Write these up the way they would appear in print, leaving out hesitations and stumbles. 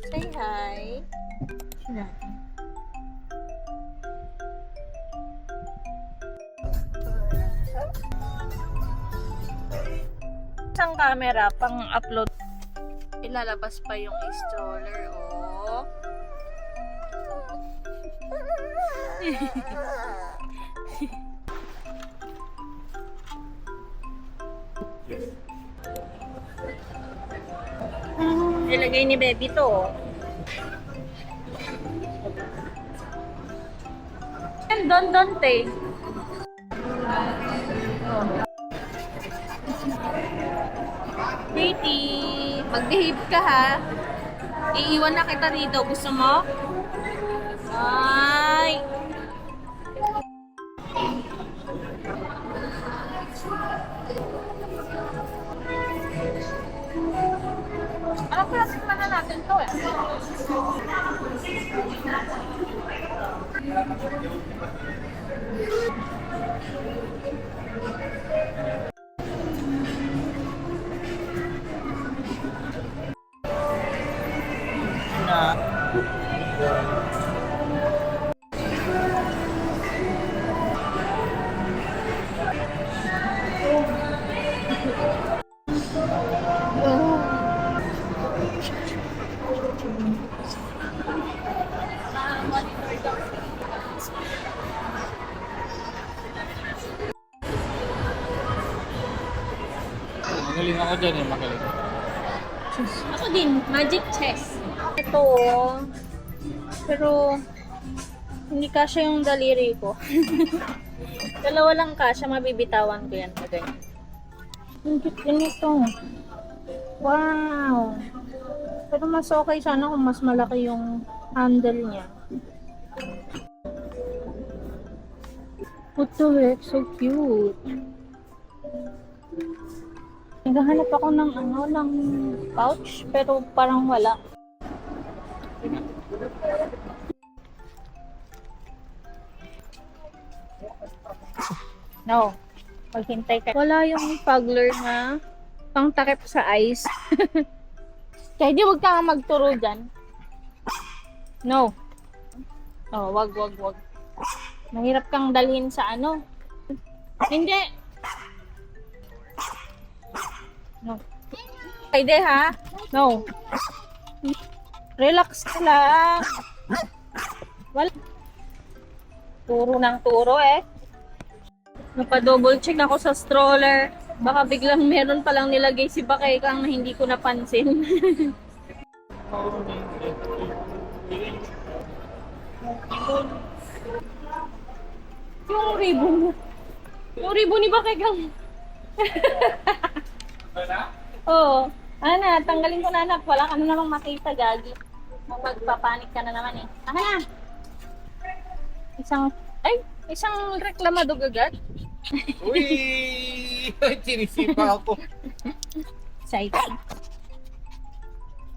Say hi. Isang camera pang upload. Ilalabas pa yung stroller, oh. Ilagay ni baby to, oh. Don te. Katie, mag-behave ka ha. Iiwan na kita dito. Gusto mo? Ay. Anong klaseng pa na natin to eh? Magaling ako dyan eh, magaling. Ako din, magic chess. Ito, oh. Pero hindi kasya yung daliri ko. Dalawa lang kasya, mabibitawan ko yan. Ganyan. Ang cute din ito. Wow! Pero mas okay sana kung mas malaki yung handle niya. What the heck? So cute. Naghahanap ako ng ng pouch, pero parang wala. No. Maghintay ka. Wala yung toddler na pang takip sa ice. Kaya di wag ka nga magturo dyan. No. Oh, wag. Mahirap kang dalhin sa ano. Hindi. No. Pwede ha? No. Relax ka lang. Wala. Turo ng turo eh. Napa-double check ako sa stroller. Baka biglang meron palang nilagay si Bakay kang hindi ko napansin. Yung ribbon. Yung ribbon ni Bakay kang. Oo. Ana, tanggalin ko na anak. Wala ka na namang makita, gagi. Magpapanik ka na naman eh. Aha na. Isang reklamadog agad. Uy! Sinisipa ako. Exciting.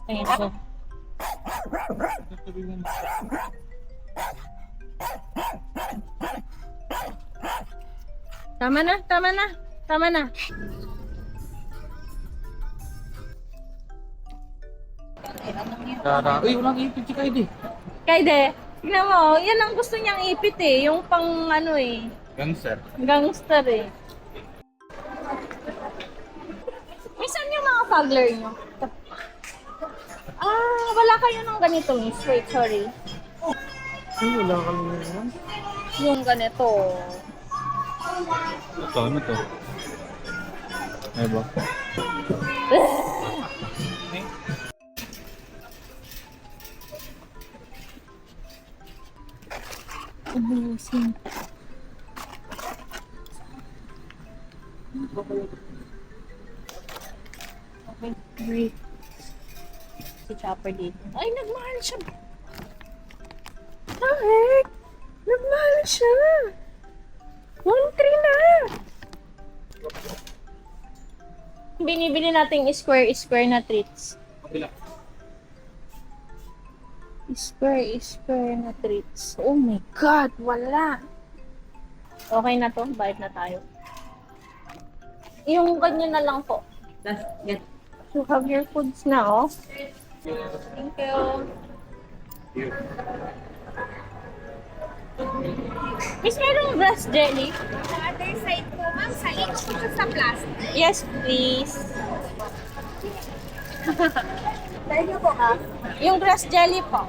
Ayan so. Tama na. Uy, walang ipit si Kaide. Kaide, tignan mo, yan ang gusto niyang ipit eh. Yung pang ano eh. Gangster. Gangster eh. Misan yung mga fogler nyo? Wala kayo ng ganito, miss. Wait, sorry. Ay, wala ka naman. Yung ganito. Ito, ano to? Ay ba? Ubusin. Okay, great. Si Chopper dito. Ay, nagmahal siya. Bakit? Nagmahal siya. 1.3 na. Binibili nating square na treats. Square na treats. Oh my God, wala. Okay na to, bayad na tayo. Yung ganyan na lang po. You have your foods na, oh. Thank you. Miss, merong grass jelly? Sa other side po, ma'am, sa each po sa plastic. Yes, please. Thank you po, ma'am. Yung grass jelly po.